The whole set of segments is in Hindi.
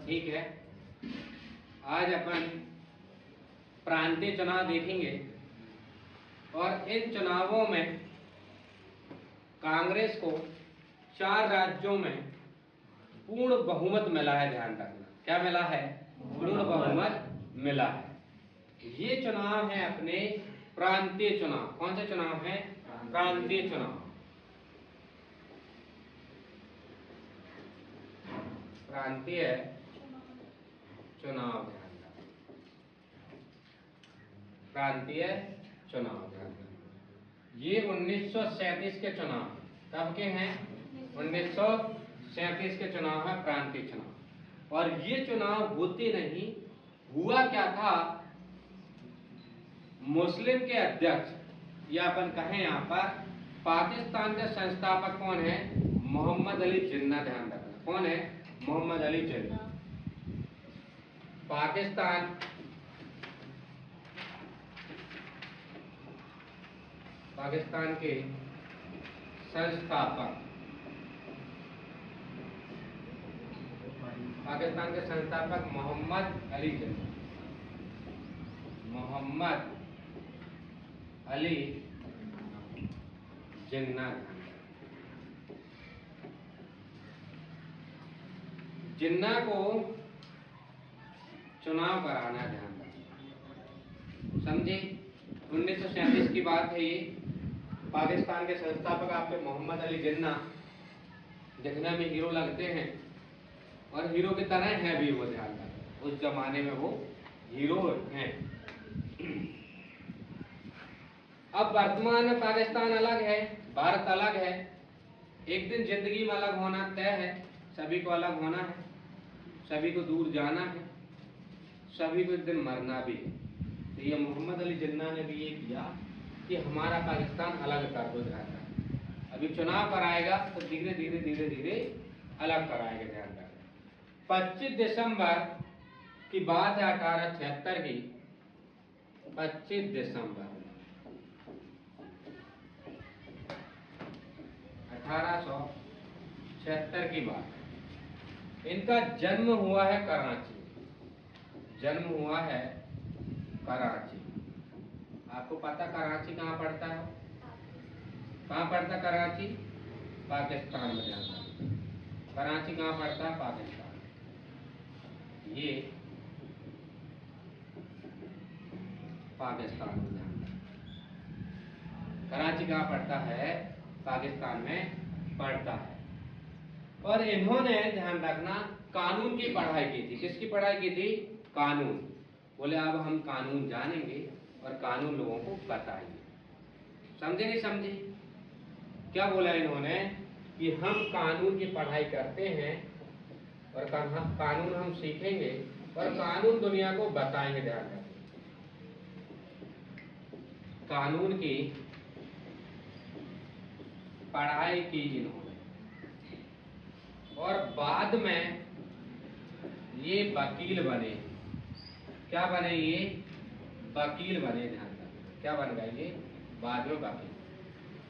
ठीक है, आज अपन प्रांतीय चुनाव देखेंगे और इन चुनावों में कांग्रेस को 4 राज्यों में पूर्ण बहुमत मिला है। ध्यान रखना, क्या मिला है? पूर्ण बहुमत मिला है। ये चुनाव है अपने प्रांतीय चुनाव। कौन से चुनाव है? प्रांतीय चुनाव। प्रांतीय चुनाव, ध्यान रखना, प्रांतीय चुनाव ध्यान रखना। ये 1937 के चुनाव, कब के हैं? 1937 के चुनाव है प्रांतीय चुनाव। और ये चुनाव होते नहीं, हुआ क्या था, मुस्लिम के अध्यक्ष या अपन कहें यहाँ पर पाकिस्तान के संस्थापक कौन है? मोहम्मद अली जिन्ना। ध्यान रखना, कौन है? मोहम्मद अली जिन्ना। पाकिस्तान के संस्थापक, पाकिस्तान के संस्थापक मोहम्मद अली जिन्ना। मोहम्मद अली जिन्ना। जिन्ना को चुनाव कराना, ध्यान रखना, समझे? 1937 की बात है ये। पाकिस्तान के संस्थापक आपके मोहम्मद अली जिन्ना दिखने में हीरो लगते हैं और हीरो की तरह हैं भी वो। ध्यान रखना, उस जमाने में वो हीरो हैं। अब वर्तमान में पाकिस्तान अलग है, भारत अलग है। एक दिन जिंदगी में अलग होना तय है, सभी को अलग होना है, सभी को दूर जाना है, सभी को एक दिन मरना भी है। तो ये मोहम्मद अली जिन्ना ने भी ये किया कि हमारा पाकिस्तान अलग कर दो। ध्यान रखना, अभी चुनाव कराएगा तो धीरे धीरे धीरे धीरे अलग कराएगा। ध्यान रखना, 25 दिसंबर की बात है 1876 की। 25 दिसंबर 1876 की बात है। इनका जन्म हुआ है कराची। जन्म हुआ है कराची। आपको पता कराची कहाँ पड़ता है? कहाँ पड़ता कराची? पाकिस्तान में। ध्यान रखना, कराची कहाँ पड़ता है? पाकिस्तान। ये पाकिस्तान में। ध्यान रखना, कराची कहाँ पड़ता है? पाकिस्तान में पड़ता है। और इन्होंने, ध्यान रखना, कानून की पढ़ाई की थी। किसकी पढ़ाई की थी? कानून। बोले अब हम कानून जानेंगे और कानून लोगों को बताएंगे। समझे नहीं समझे? क्या बोला इन्होंने कि हम कानून की पढ़ाई करते हैं और कानून हम सीखेंगे और कानून दुनिया को बताएंगे। ध्यान रखें, कानून की पढ़ाई की इन्होंने और बाद में ये वकील बने। क्या बने ये? वकील बने। ध्यान रखना, क्या बन गए ये? बाद में वकील।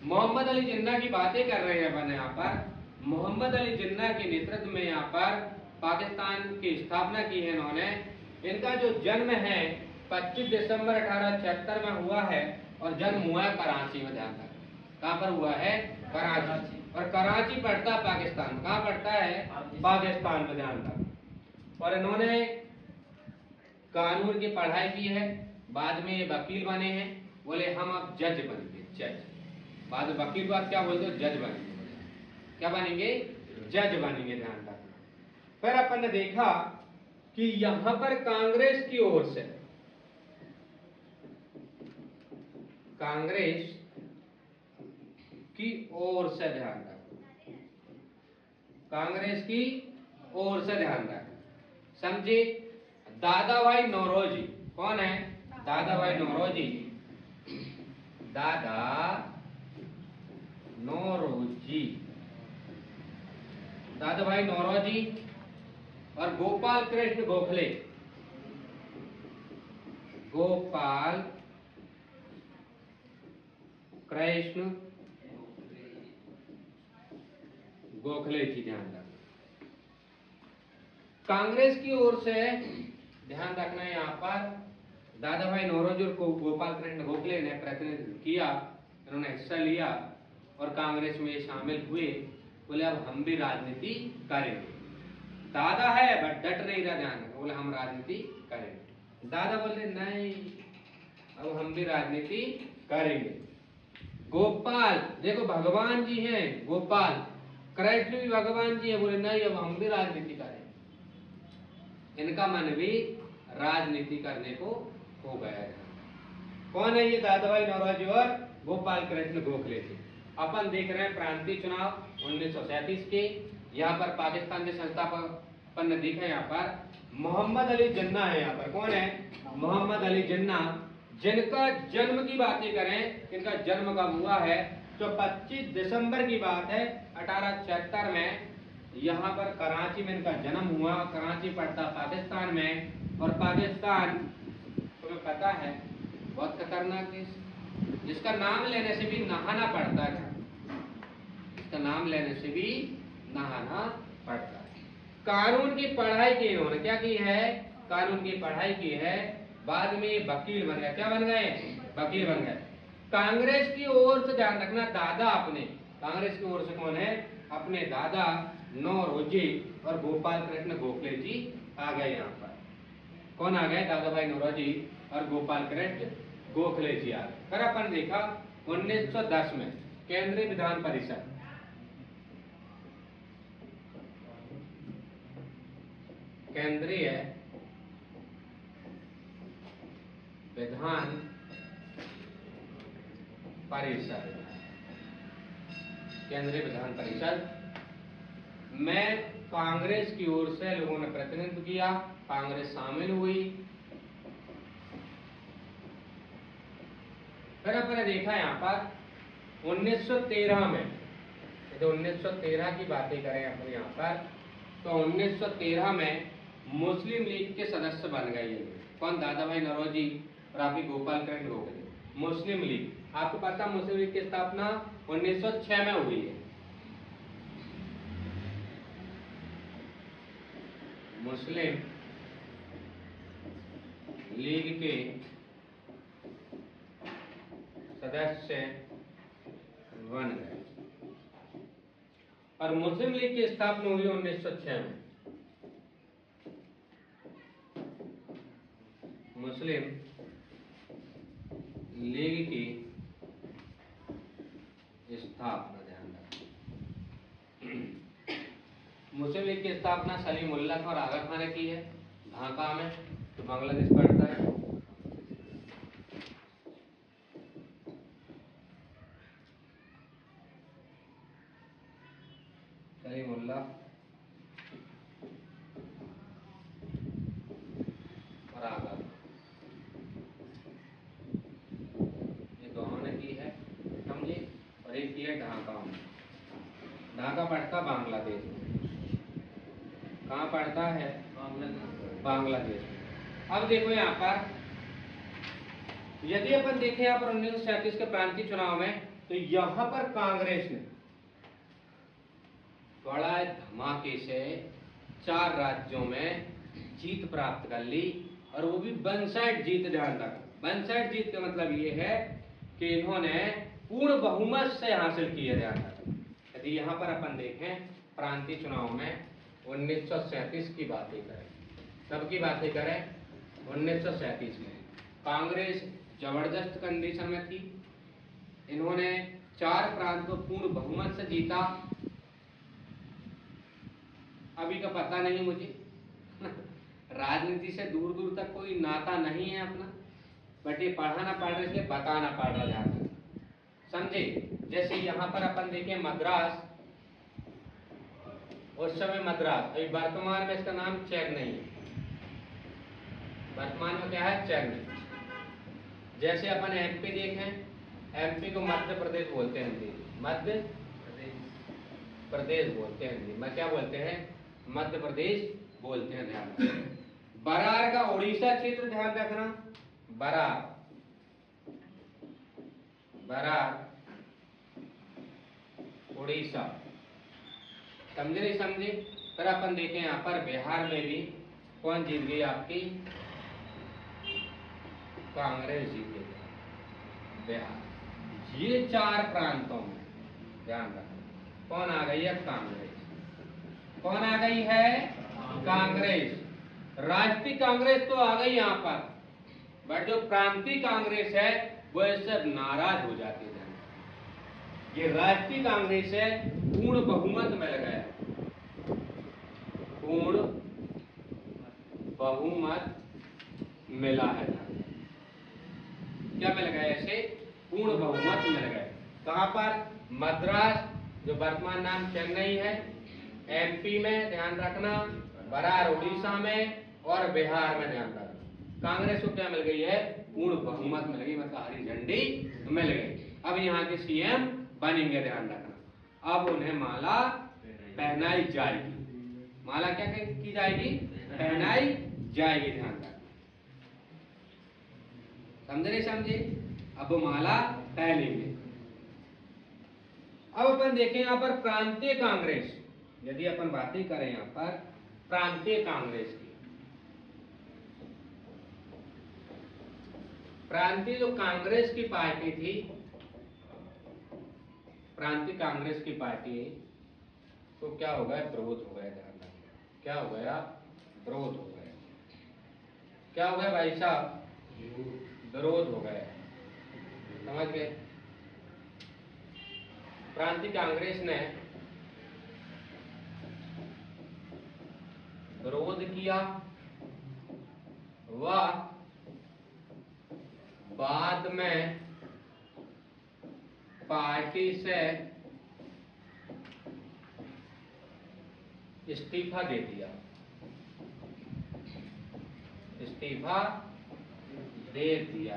मोहम्मद अली जिन्ना की बातें कर रहे हैं अपन यहाँ पर। मोहम्मद अली जिन्ना के नेतृत्व में यहाँ पर पाकिस्तान की स्थापना की है इन्होंने। इनका जो जन्म है 25 दिसंबर 1876 में हुआ है और जन्म हुआ है कराची में। ध्यान रखना, कहाँ पर हुआ है? कराची। और कराची पड़ता पाकिस्तान। कहाँ पड़ता है? पाकिस्तान में। ध्यान रखना, और इन्होंने कानून की पढ़ाई की है। बाद में ये वकील बने हैं। बोले हम अब जज बनेंगे, जज। बाद में वकील बात क्या बोलते हो? जज बनेंगे। क्या बनेंगे? जज बनेंगे। ध्यान रखना, फिर अपन ने देखा कि यहां पर कांग्रेस की ओर से, कांग्रेस की ओर से, ध्यान रखना, कांग्रेस की ओर से, ध्यान रखना, समझे? दादा भाई नौरोजी। कौन है? दादा भाई नौरोजी। दादा नौरोजी, दादा भाई नौरोजी और गोपाल कृष्ण गोखले। गोपाल कृष्ण गोखले जी। ध्यान रखना, कांग्रेस की ओर से ध्यान रखना है यहाँ पर दादा भाई नौरोजी और गोपाल कृष्ण गोखले ने प्रतिनिधित्व किया, इन्होंने हिस्सा लिया और कांग्रेस में शामिल हुए। बोले अब हम भी राजनीति करेंगे। दादा है बट डट नहीं रहा, ध्यान रखो, बोले हम राजनीति करेंगे। दादा बोले नहीं, अब हम भी राजनीति करेंगे। गोपाल देखो भगवान जी हैं, गोपाल कृष्ण भी भगवान जी है, बोले नहीं अब हम भी राजनीति करेंगे। इनका मन भी राजनीति करने को हो गया है। कौन है ये? दादा भाई नौरोजी और गोपाल कृष्ण गोखले जी। अपन देख रहे हैं प्रांतीय चुनाव 1937 के। यहाँ पर पाकिस्तान के संस्थापक ने देखा, यहाँ पर मोहम्मद अली जिन्ना है। यहाँ पर कौन है? मोहम्मद अली जिन्ना, जिनका जन्म की बातें करें, इनका जन्म कब हुआ है? तो 25 दिसंबर की बात है 1876 में। यहाँ पर कराची में इनका जन्म हुआ। कराची पड़ता पाकिस्तान में, और पाकिस्तान तुम्हें पता है बहुत खतरनाक देश, जिसका नाम लेने से भी नहाना पड़ता है। इसका नाम लेने से भी नहाना पड़ता है। कानून की पढ़ाई की इन्होंने, क्या की है? कानून की पढ़ाई की है। बाद में वकील बन गए। क्या बन गए? वकील बन गए। कांग्रेस की ओर से ध्यान रखना, दादा अपने, कांग्रेस की ओर से कौन है? अपने दादा नौरोजी और गोपाल कृष्ण गोखले जी आ गए। यहाँ पर कौन आ गए? दादा भाई नौरोजी और गोपाल कृष्ण गोखले जी आ गए। फिर अपन देखा 1910 में केंद्रीय विधान परिषद, केंद्रीय विधान परिषद, केंद्रीय विधान परिषद में कांग्रेस की ओर से लोगों ने प्रतिनिधित्व किया, कांग्रेस शामिल हुई। फिर अपने देखा यहाँ पर 1913 में, तो 1913 की बातें करें अपन यहाँ पर, तो 1913 में मुस्लिम लीग के सदस्य बन गए ये। कौन? दादा भाई नौरोजी और आपकी गोपाल कृष्ण गोखले। मुस्लिम लीग, आपको पता मुस्लिम लीग की स्थापना 1906 में हुई है। मुस्लिम लीग के सदस्य बन गए, और मुस्लिम लीग की स्थापना हुई 1906 में। मुस्लिम लीग की स्थापना, ध्यान रखें, मुस्लिम लीग की स्थापना सलीमुल्लाह खान और आगा खान ने की है, ढाका में, तो बांग्लादेश पड़ता है। सलीमुल्लाह और आगा, ये दोनों ने की है, समझे। और एक की है ढाका में। ढाका पड़ता बांग्लादेश में। कहाँ पड़ता है? बांग्लादेश में। अब देखो यहाँ पर, यदि अपन देखें यहाँ पर 1937 के प्रांतीय चुनाव में, तो यहाँ पर कांग्रेस ने बड़ा धमाके से 4 राज्यों में जीत प्राप्त कर ली, और वो भी वन साइड जीत। ध्यान रखना, वन साइड जीत का मतलब ये है कि इन्होंने पूर्ण बहुमत से हासिल किया। ध्यान रखना, यदि यहाँ पर अपन देखें प्रांतीय चुनाव में 1937 की बातें करें, कब की बातें करें? 1937 में कांग्रेस जबरदस्त कंडीशन में थी। इन्होंने 4 प्रांत को पूर्ण बहुमत से जीता। अभी का पता नहीं मुझे राजनीति से दूर दूर तक कोई नाता नहीं है अपना, बट ये पढ़ाना पड़ रहा है इसलिए बताना पड़ रहा है, समझे। जैसे यहाँ पर अपन देखें मद्रास, उस समय मद्रास, अभी वर्तमान में इसका नाम चेन्नई है। वर्तमान में क्या है? चेन्नई। जैसे अपन एमपी देखें, एमपी को मध्य प्रदेश बोलते हैं हिंदी, मध्य प्रदेश बोलते हैं हिंदी में, क्या बोलते हैं? मध्य प्रदेश बोलते हैं। ध्यान रखना, बरार का उड़ीसा क्षेत्र, ध्यान रखना, बरार, बरार उड़ीसा, समझे नहीं समझे? फिर अपन देखें यहाँ पर बिहार में भी कौन जीत गई आपकी, कांग्रेस जीत गई बिहार। ये 4 प्रांतों में ध्यान रखना कौन आ गई है, कांग्रेस। कौन आ गई है, कांग्रेस। राष्ट्रीय कांग्रेस तो आ गई यहाँ पर, बट जो प्रांतीय कांग्रेस है वो इससे नाराज हो जाती है। ये राष्ट्रीय कांग्रेस है पूर्ण बहुमत मिल गया, पूर्ण बहुमत मिला है। क्या मिल गया इसे, पूर्ण बहुमत मिल गया। कहां पर, मद्रास जो वर्तमान नाम चेन्नई है, एमपी में ध्यान रखना, बरार उड़ीसा में, और बिहार में ध्यान रखना। कांग्रेस को क्या मिल गई है, पूर्ण बहुमत मिल गई, मतलब हरी झंडी मिल गई। अब यहाँ के सीएम बनेंगे, ध्यान रखना। अब उन्हें माला पहनाई जाएगी। माला क्या की जाएगी, पहनाई जाएगी, ध्यान रखना। समझे नहीं समझे, अब वो माला पहनेंगे। अब अपन देखें यहाँ पर प्रांतीय कांग्रेस, यदि अपन बातें करें यहाँ पर प्रांतीय कांग्रेस की, प्रांतीय जो कांग्रेस की पार्टी थी, प्रांतीय कांग्रेस की पार्टी तो क्या हो गया, विरोध हो गया। ध्यान रखना क्या हो गया, विरोध हो गया। क्या हो गया भाई साहब, विरोध हो गया। समझ गए। प्रांतीय कांग्रेस ने विरोध किया व बाद में पार्टी से इस्तीफा दे दिया, इस्तीफा दे दिया।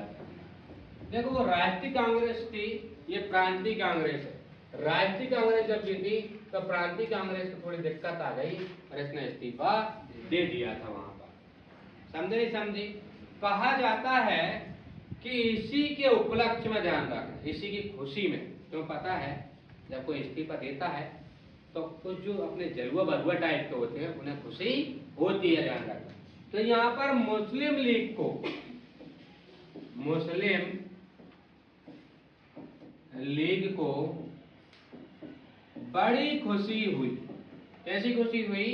देखो वो राष्ट्रीय कांग्रेस थी, ये प्रांतीय कांग्रेस है। राष्ट्रीय कांग्रेस जब जीती तो प्रांतीय कांग्रेस को थोड़ी दिक्कत आ गई और इसने इस्तीफा दे दिया था वहां पर। समझे नहीं समझे। कहा जाता है कि इसी के उपलक्ष्य में, ध्यान रखना, इसी की खुशी में, क्यों पता है जब कोई इस्तीफा देता है तो कुछ जो अपने जलुआ बरुआ टाइप के होते हैं उन्हें खुशी होती है, ध्यान रखना। तो यहाँ पर मुस्लिम लीग को, मुस्लिम लीग को बड़ी खुशी हुई। कैसी खुशी हुई,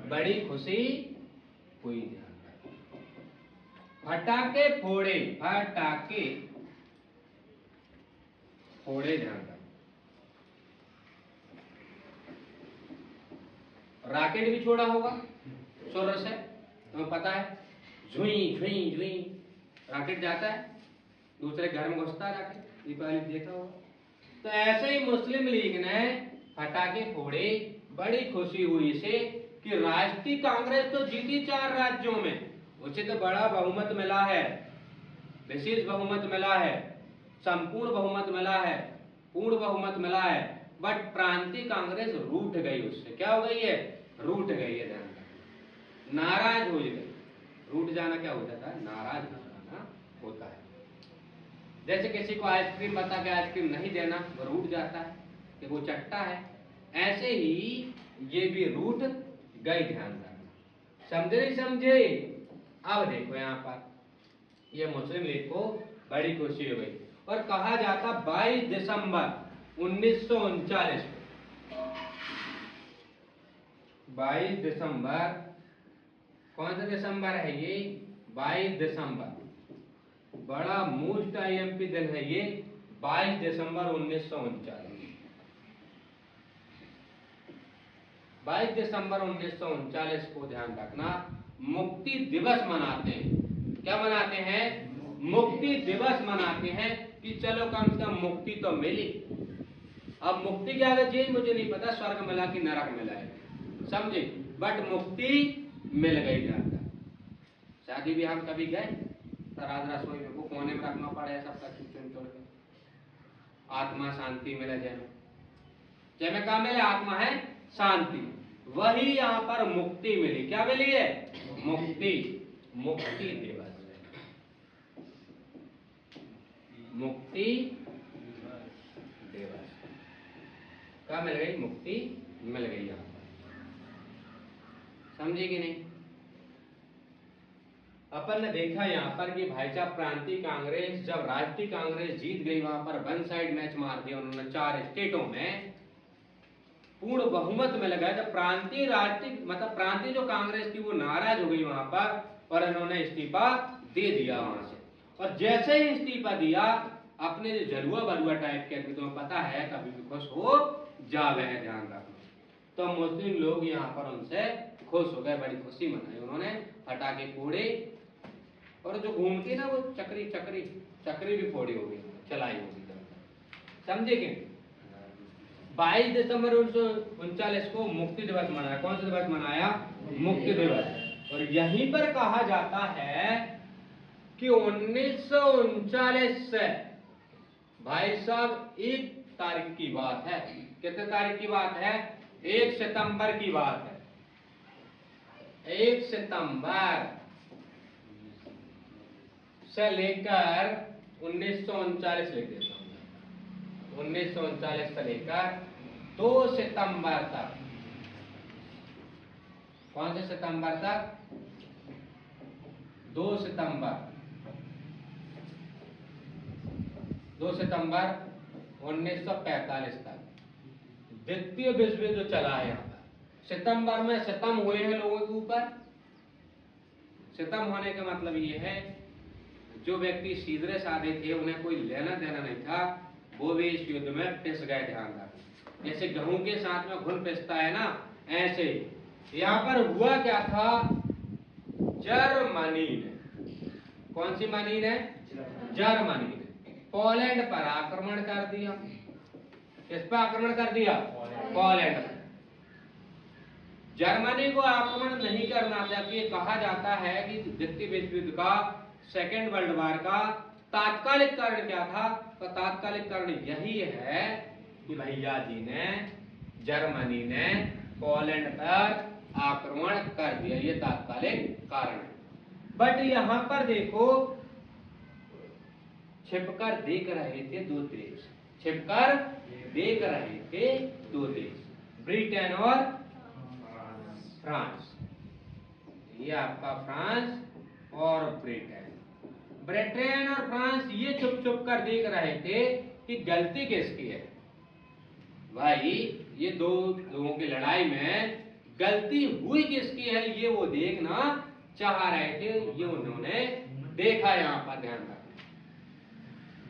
बड़ी खुशी हुई। फटाके फोड़े, फटाके फोड़े, ध्यान रखना। रॉकेट भी छोड़ा होगा सूर्य से, तुम्हें पता है, झुई झुई झुई रॉकेट जाता है, दूसरे घर में घुसता है रॉकेट, दीपावली देखा होगा। तो ऐसे ही मुस्लिम लीग ने फटाके फोड़े, बड़ी खुशी हुई इसे कि राष्ट्रीय कांग्रेस तो जीती 4 राज्यों में, उसे तो बड़ा बहुमत मिला है, विशेष बहुमत मिला है, संपूर्ण बहुमत मिला है, पूर्ण बहुमत मिला है, बट प्रांतीय कांग्रेस रूठ गई उससे। क्या हो गई है, रूठ गई है, ध्यान रखना, नाराज हो गई। रूठ जाना क्या हो जाता है, नाराज हो जाना होता है। जैसे किसी को आइसक्रीम बता के आइसक्रीम नहीं देना, वो रूठ जाता है कि वो चट्टा है, ऐसे ही ये भी रूठ गई, ध्यान रखना। समझे नहीं समझे। अब देखो यहाँ पर ये मुस्लिम लीग को बड़ी खुशी हो गई और कहा जाता 22 दिसंबर 1939 को, 22 दिसंबर, कौन सा दिसंबर है ये, 22 दिसंबर, बड़ा मोस्ट आईएमपी दिन है ये, 22 दिसंबर 1939। 22 दिसंबर 1939 को ध्यान रखना मुक्ति दिवस मनाते हैं। क्या मनाते हैं, मुक्ति दिवस मनाते हैं कि चलो कम से कम मुक्ति तो मिली। अब मुक्ति क्या है जी, मुझे नहीं पता, स्वर्ग मिला कि नरक मिला है, समझे, बट मुक्ति मिल गई। ध्यान रखना। शादी भी हम कभी गए, राज रसोई में वो कोने में रखना पड़े, सबका चुन छोड़ के, आत्मा शांति मिले। जय में क्या मिले, आत्मा है शांति, वही यहाँ पर मुक्ति मिली। क्या मिली है, मुक्ति, मुक्ति दिवस, मुक्ति दिवस। क्या मिल गई, मुक्ति मिल गई यहाँ पर। समझे कि नहीं? अपन ने देखा यहाँ पर कि भाई साहब प्रांतीय कांग्रेस, जब राष्ट्रीय कांग्रेस जीत गई वहां पर वन साइड मैच मार दिया उन्होंने 4 स्टेटों में, पूर्ण बहुमत में लगाया। जब प्रांतीय राष्ट्रीय मतलब प्रांतीय जो कांग्रेस थी वो नाराज हो गई वहां पर और इन्होंने इस्तीफा दे दिया वहां से। और जैसे ही इस्तीफा दिया, अपने जो जलुआ बलुआ टाइप के तुम्हें पता है कभी भी खुश हो जावे है, ध्यान रखना। तो मुस्लिम लोग यहाँ पर उनसे खुश हो गए, बड़ी खुशी मनाई उन्होंने, फटाके फोड़े और जो घूमती ना वो चक्री भी फोड़ी होगी, चलाई होगी। समझे कि 22 दिसंबर 1939 को मुक्ति दिवस मनाया। कौन सा दिवस मनाया? मुक्ति दिवस। और यहीं पर कहा जाता है कि 1939 से भाई साहब 1 तारीख की बात है। कितने तारीख की बात है? 1 सितंबर की बात है। 1 सितंबर से लेकर 1939 लिख देता हूं, 1939 से लेकर 2 सितंबर तक। कौन से सितंबर तक? 2 सितंबर 1945 तक द्वितीय विश्व युद्ध जो चला है। यहाँ पर सितंबर में सितम हुए हैं लोगों के ऊपर। सितम होने का मतलब ये है, जो व्यक्ति सीधे साधे थे उन्हें कोई लेना देना नहीं था, वो भी इस युद्ध में पिस गए। ध्यान रखें, जैसे गेहूं के साथ में घुन पिसता है ना, ऐसे ही यहाँ पर हुआ क्या था? जर्मनी ने, कौन सी मनी ने? जर्मनी ने पोलैंड पर आक्रमण कर दिया। किस पर आक्रमण कर दिया? पोलैंड पर। जर्मनी को आक्रमण नहीं करना था। ये कहा जाता है कि द्वितीय विश्व युद्ध का, सेकेंड वर्ल्ड वॉर का तात्कालिक कारण क्या था? तो तात्कालिक कारण यही है कि भैया जी ने, जर्मनी ने पोलैंड पर आक्रमण कर दिया, ये तात्कालिक कारण है। बट यहां पर देखो, छिपकर देख रहे थे 2 देश, छिपकर देख रहे थे 2 देश, ब्रिटेन और फ्रांस। ये आपका फ्रांस और ब्रिटेन। ब्रिटेन और फ्रांस ये चुप चुप कर देख रहे थे कि गलती किसकी है। भाई ये 2 लोगों की लड़ाई में गलती हुई किसकी है, ये वो देखना चाह रहे थे। ये उन्होंने देखा। यहां पर ध्यान रखना,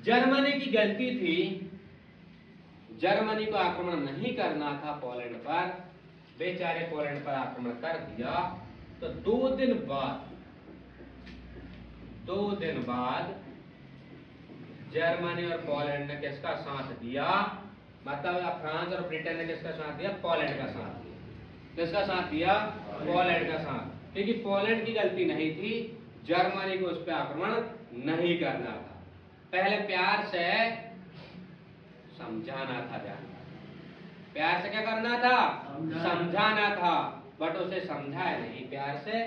जर्मनी की गलती थी। जर्मनी को आक्रमण नहीं करना था पोलैंड पर, बेचारे पोलैंड पर आक्रमण कर दिया। तो 2 दिन बाद जर्मनी और पोलैंड ने किसका साथ दिया? मतलब फ्रांस और ब्रिटेन ने किसका साथ दिया? पोलैंड का साथ दिया। किसका साथ दिया? पोलैंड का साथ। क्योंकि पोलैंड की गलती नहीं थी, जर्मनी को उस पर आक्रमण नहीं करना था। पहले प्यार से समझाना था। प्यार से क्या करना था? समझाना था। बट उसे समझाया नहीं, प्यार से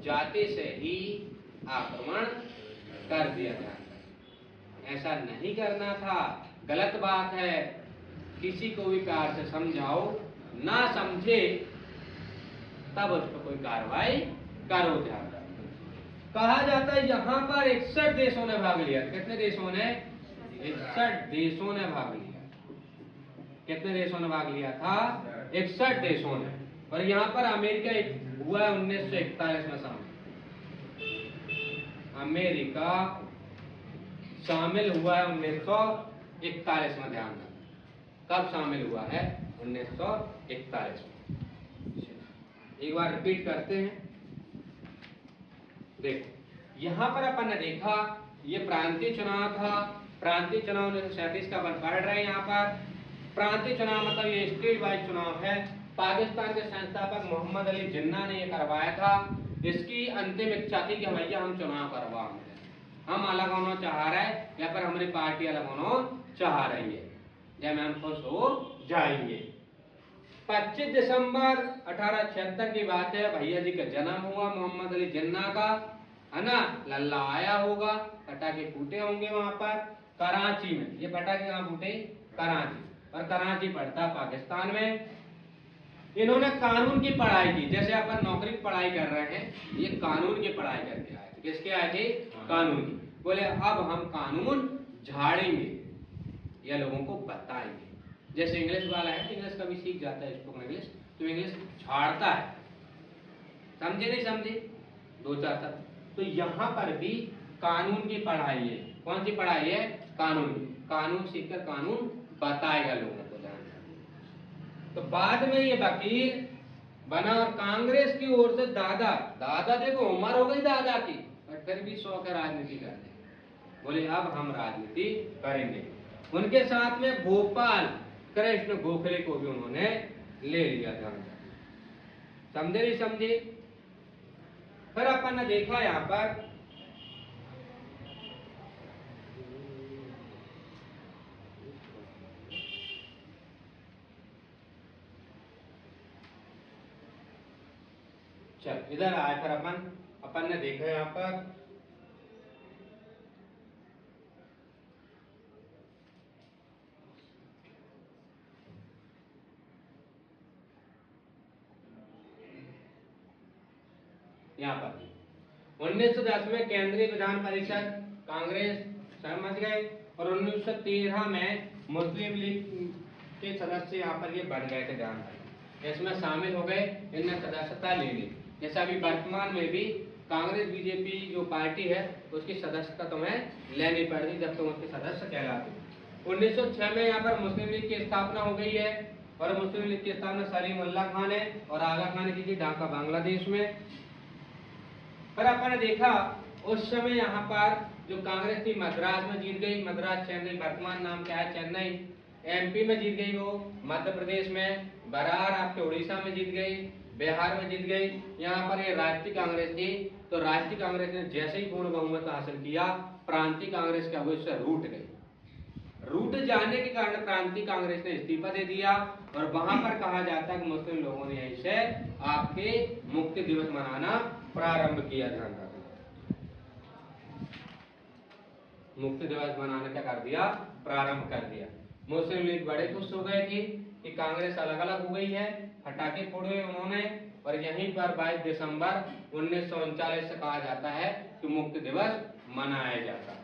जाते से ही आक्रमण कर दिया जाता। ऐसा नहीं करना था, गलत बात है। किसी को भी प्यार से समझाओ, ना समझे तब उस पर कोई कार्रवाई करो। ध्यान कहा जाता है यहां पर 61 देशों ने भाग लिया। कितने देशों ने? 61 देशों ने भाग लिया। कितने देशों ने भाग लिया था? 61 देशों ने। और यहाँ पर अमेरिका हुआ है 1941 में शामिल। अमेरिका शामिल हुआ है 1941 में। ध्यान रखना, कब शामिल हुआ है? 1941 में। एक बार रिपीट करते हैं। देखो, यहां पर अपन ने देखा ये प्रांतीय चुनाव था। प्रांतीय चुनाव 1937 का अपन पढ़ रहे हैं। यहाँ पर प्रांतीय चुनाव मतलब ये स्टेट वाइज चुनाव है। पाकिस्तान के संस्थापक मोहम्मद अली जिन्ना ने ये करवाया था। इसकी अंतिम इच्छा थी कि भैया हम चुनाव करवाएं, हम अलग होना चाह रहे हैं या पर हमारी पार्टी अलग होना चाह रही है, जब हम खुश हो जाएंगे। 25 दिसंबर 1876 की बात है। भैया जी का जन्म हुआ, मोहम्मद अली जिन्ना का, है ना। लल्ला आया होगा, पटाखे फूटे होंगे वहां पर कराची में। ये पटाखे कहाँ फूटे? कराची। और कराची पड़ता पाकिस्तान में। इन्होंने कानून की पढ़ाई की, जैसे अपन नौकरी की पढ़ाई कर रहे हैं, ये कानून की पढ़ाई करके आए थे। किसके आए थे? कानून की। बोले अब हम कानून झाड़ेंगे या लोगों को बताएंगे। जैसे इंग्लिश वाला है, इंग्लिश कभी सीख जाता है स्पोकन इंग्लिश, तो इंग्लिश झाड़ता है, समझे नहीं समझे, दो चार तक। तो यहाँ पर भी कानून की पढ़ाई है। कौन सी पढ़ाई है? कानून की। कानून सीखकर कानून बताएगा लोगों को। तो बाद में ये वकील बना और कांग्रेस की ओर से दादा दादा देखो उम्र हो गई दादा की, और फिर भी शौक है राजनीति करने। बोले अब हम राजनीति करेंगे। उनके साथ में गोपाल कृष्ण गोखले को भी उन्होंने ले लिया था। समझे नहीं समझे? फिर अपन ने देखा यहाँ पर चल इधर आए, फिर अपन ने देखा यहाँ पर यहाँ पर 1910 में केंद्रीय विधान परिषद कांग्रेस समझ गए, और 1913 में मुस्लिम लीग के सदस्य यहाँ पर ये बन गए थे। ध्यान रखें, इसमें शामिल हो गए, इनने सदस्यता ले ली। जैसे अभी वर्तमान में भी कांग्रेस बीजेपी जो पार्टी है उसकी सदस्यता तुम्हें लेनी पड़ती जब तुम उसके सदस्य कहलाते। 1906 में यहाँ पर मुस्लिम लीग की स्थापना हो गई है, और मुस्लिम लीग की स्थापना सलीमुल्लाह खान है और आगा खान ने की थी ढाका बांग्लादेश में। पर अपन ने देखा उस समय यहाँ पर जो कांग्रेस थी मद्रास में जीत गई, मद्रास चेन्नई, वर्तमान नाम क्या है चेन्नई। एमपी में जीत गई वो, मध्य प्रदेश में, बरार आपके उड़ीसा में जीत गई, बिहार में जीत गई। यहाँ पर ये राष्ट्रीय कांग्रेस थी, तो राष्ट्रीय कांग्रेस ने जैसे ही पूर्ण बहुमत हासिल किया, प्रांतीय कांग्रेस क्या हुआ, इससे रूठ गई। रूठ जाने के कारण प्रांतीय कांग्रेस ने इस्तीफा दे दिया, और वहां पर कहा जाता है कि मुस्लिम लोगों ने यहीं से आपके मुक्ति दिवस मनाना प्रारंभ किया। ध्यान रखना, मुक्ति दिवस मनाना क्या कर दिया, प्रारंभ कर दिया। मुस्लिम लीग बड़े खुश हो गए थे कि कांग्रेस अलग अलग हो गई है, फटाके फोड़े उन्होंने, और यहीं पर 22 दिसंबर 1939 से कहा जाता है कि मुक्ति दिवस मनाया जाता है।